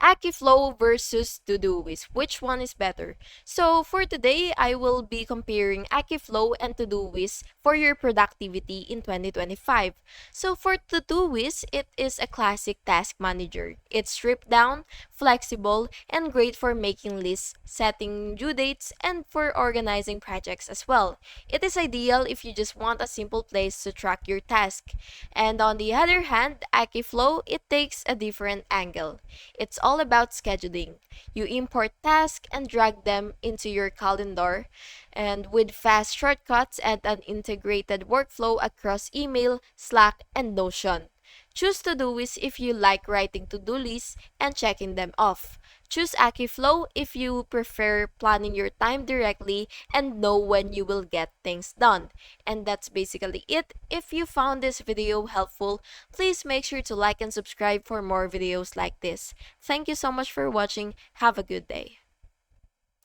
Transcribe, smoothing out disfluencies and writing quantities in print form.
Akiflow versus Todoist. Which one is better? So for today, I will be comparing Akiflow and Todoist for your productivity in 2025. So for Todoist, it is a classic task manager. It's stripped down, flexible, and great for making lists, setting due dates, and for organizing projects as well. It is ideal if you just want a simple place to track your task. And on the other hand, Akiflow, it takes a different angle. It's all about scheduling. You import tasks and drag them into your calendar, and with fast shortcuts and an integrated workflow across email, Slack, and Notion. Choose Todoist if you like writing to-do lists and checking them off. Choose Akiflow if you prefer planning your time directly and know when you will get things done. And that's basically it. If you found this video helpful, please make sure to like and subscribe for more videos like this. Thank you so much for watching. Have a good day.